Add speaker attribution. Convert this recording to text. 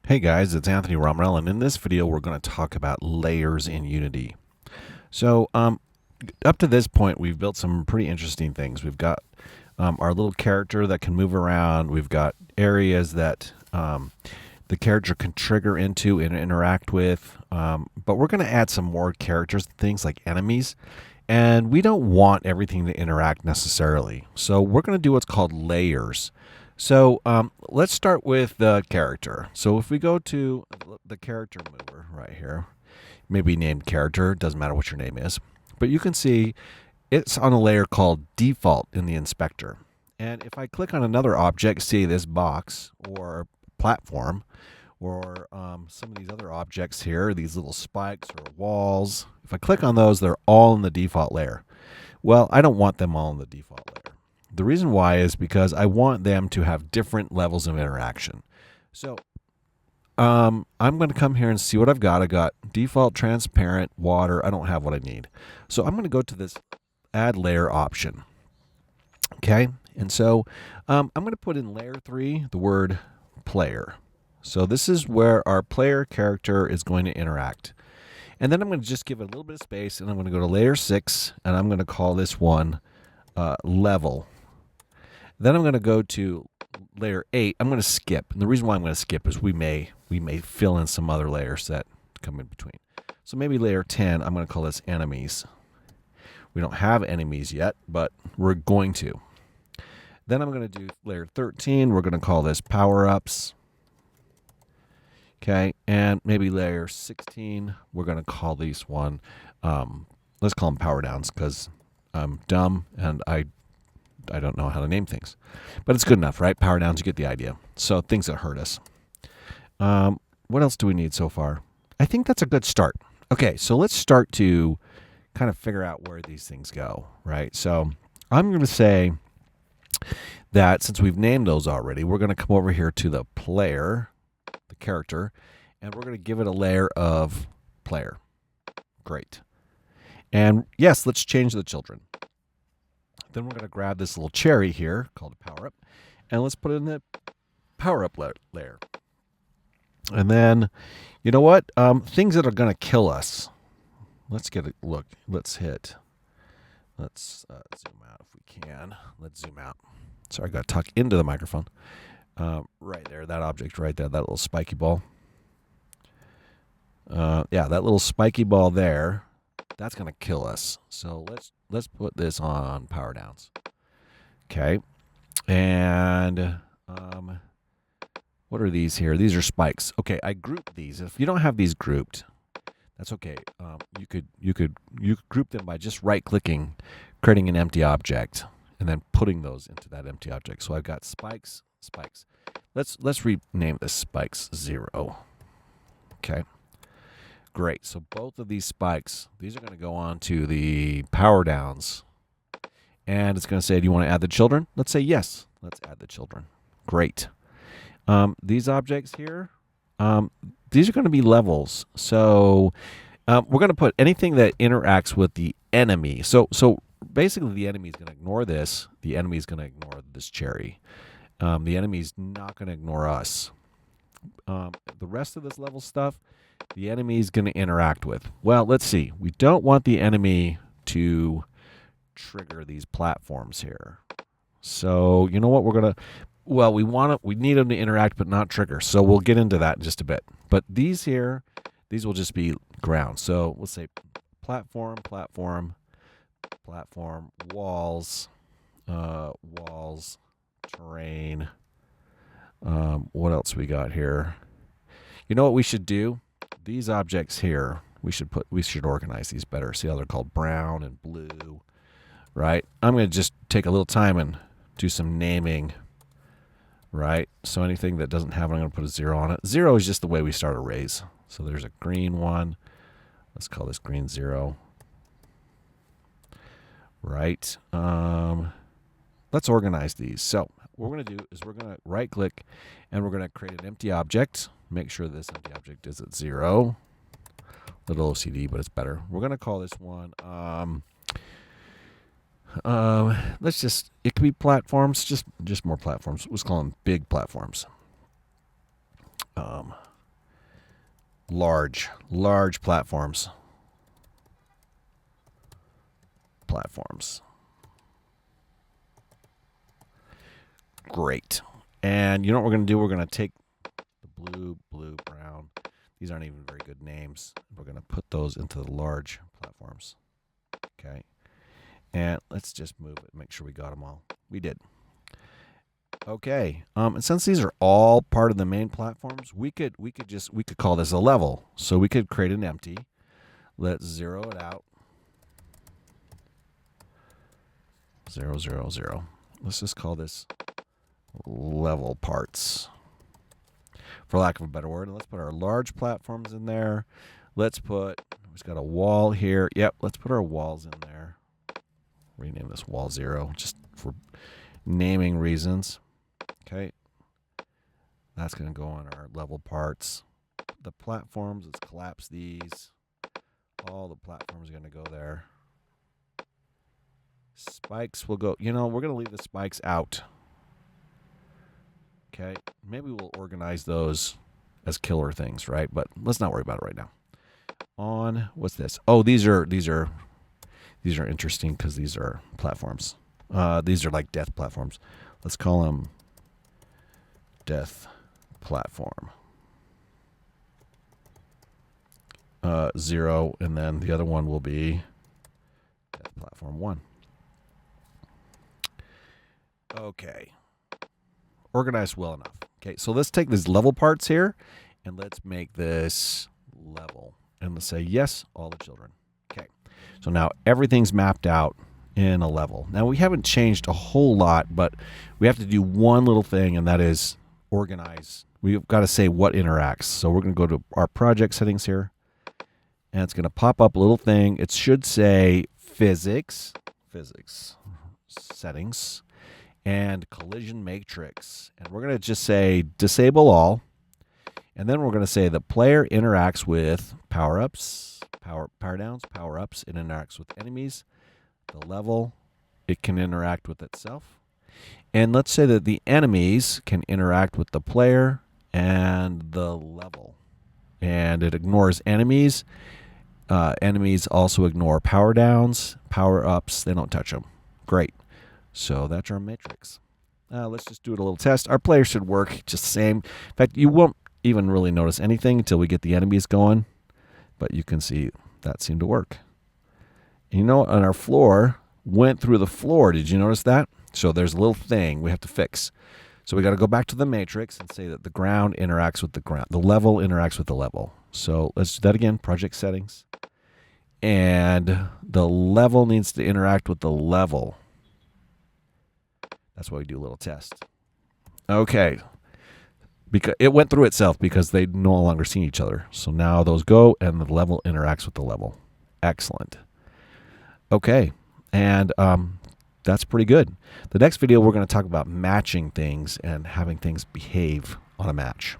Speaker 1: Hey guys, it's Anthony Romarell, and in this video we're going to talk about layers in Unity. So up to this point we've built some pretty interesting things. We've got our little character that can move around. We've got areas that the character can trigger into and interact with. But we're going to add some more characters, things like enemies. And we don't want everything to interact necessarily. So we're going to do what's called layers. So let's start with the character. So if we go to the character mover right here, maybe named character, doesn't matter what your name is, but you can see it's on a layer called default in the inspector. And if I click on another object, say this box or platform, or some of these other objects here, these little spikes or walls, if I click on those, they're all in the default layer. Well, I don't want them all in the default layer. The reason why is because I want them to have different levels of interaction. So I'm going to come here and see what I've got. I got default, transparent, water. I don't have what I need. So I'm going to go to this add layer option. Okay. And so I'm going to put in layer 3 the word player. So this is where our player character is going to interact. And then I'm going to just give it a little bit of space, and I'm going to go to layer 6, and I'm going to call this one level. Then I'm going to go to layer 8. I'm going to skip. And the reason why I'm going to skip is we may fill in some other layers that come in between. So maybe layer 10, I'm going to call this enemies. We don't have enemies yet, but we're going to. Then I'm going to do layer 13. We're going to call this power-ups. Okay, and maybe layer 16, we're going to call these one, let's call them power downs because I'm dumb and I don't know how to name things. But it's good enough, right? Power downs, you get the idea. So things that hurt us. What else do we need so far? I think that's a good start. Okay, so let's start to kind of figure out where these things go, right? So I'm going to say that since we've named those already, we're going to come over here to the player, the character, and we're going to give it a layer of player. Great. And yes, let's change the children. Then we're going to grab this little cherry here called a power up, and let's put it in the power up layer. And then, you know what? Things that are going to kill us. Let's get a look. Let's hit. Let's zoom out if we can. Let's zoom out. Sorry, I got to tuck into the microphone. Right there, that object right there, that little spiky ball. Yeah, that little spiky ball there, that's going to kill us. So let's put this on power downs. Okay. And what are these here? These are spikes. Okay, I grouped these. If you don't have these grouped, that's okay. You could group them by just right-clicking, creating an empty object, and then putting those into that empty object. So I've got spikes. Let's rename this spikes 0. Okay. Great. So both of these spikes, these are going to go on to the power downs. And it's going to say, do you want to add the children? Let's say yes. Let's add the children. Great. These objects here, these are going to be levels. So we're going to put anything that interacts with the enemy. So basically the enemy is going to ignore this. The enemy is going to ignore this cherry. The enemy's not going to ignore us. The rest of this level stuff, the enemy is going to interact with. Well, let's see. We don't want the enemy to trigger these platforms here. So you know what we're going to... Well, we need them to interact but not trigger. So we'll get into that in just a bit. But these here, these will just be ground. So let's say platform, walls, terrain. What else we got here? You know what we should do? These objects here, we should organize these better. See how they're called brown and blue, right? I'm going to just take a little time and do some naming, right? So anything that doesn't have it, I'm going to put a 0 on it. 0 is just the way we start arrays. So there's a green one. Let's call this green 0. Right. Let's organize these. So what we're going to do is we're going to right click and we're going to create an empty object. Make sure this empty object is at 0. Little OCD, but it's better. We're going to call this one, it could be platforms, just more platforms. Let's call them big platforms. large platforms. Great. And you know what we're going to do? We're going to take the blue, brown. These aren't even very good names. We're going to put those into the large platforms. Okay. And let's just move it. Make sure we got them all. We did. Okay. And since these are all part of the main platforms, we could call this a level. So we could create an empty. Let's zero it out. 0, 0, 0. Let's just call this level parts, for lack of a better word. And let's put our large platforms in there. Let's put, we've got a wall here. Yep, let's put our walls in there. Rename this wall 0 just for naming reasons. Okay. That's going to go on our level parts. The platforms, let's collapse these. All the platforms are going to go there. Spikes will go, we're going to leave the spikes out. Okay. Maybe we'll organize those as killer things, right? But let's not worry about it right now. On, what's this? Oh, these are interesting because these are platforms. These are like death platforms. Let's call them death platform 0, and then the other one will be death platform 1. Okay. Organized well enough. Okay, so let's take these level parts here and let's make this level. And let's say yes, all the children. Okay. So now everything's mapped out in a level. Now we haven't changed a whole lot, but we have to do one little thing, and that is organize. We've got to say what interacts. So we're going to go to our project settings here, and it's going to pop up a little thing. It should say physics settings, and collision matrix. And we're going to just say disable all. And then we're going to say the player interacts with power-ups, power downs, power-ups. It interacts with enemies. The level, it can interact with itself. And let's say that the enemies can interact with the player and the level. And it ignores enemies. Enemies also ignore power downs, power-ups. They don't touch them. Great. So that's our matrix. Let's just do it a little test. Our player should work just the same. In fact, you won't even really notice anything until we get the enemies going. But you can see that seemed to work. And on our floor, went through the floor. Did you notice that? So there's a little thing we have to fix. So we got to go back to the matrix and say that the ground interacts with the ground. The level interacts with the level. So let's do that again. Project settings. And the level needs to interact with the level. That's why we do a little test. Okay. Because it went through itself because they no longer see each other. So now those go and the level interacts with the level. Excellent. Okay. And that's pretty good. The next video, we're going to talk about matching things and having things behave on a match.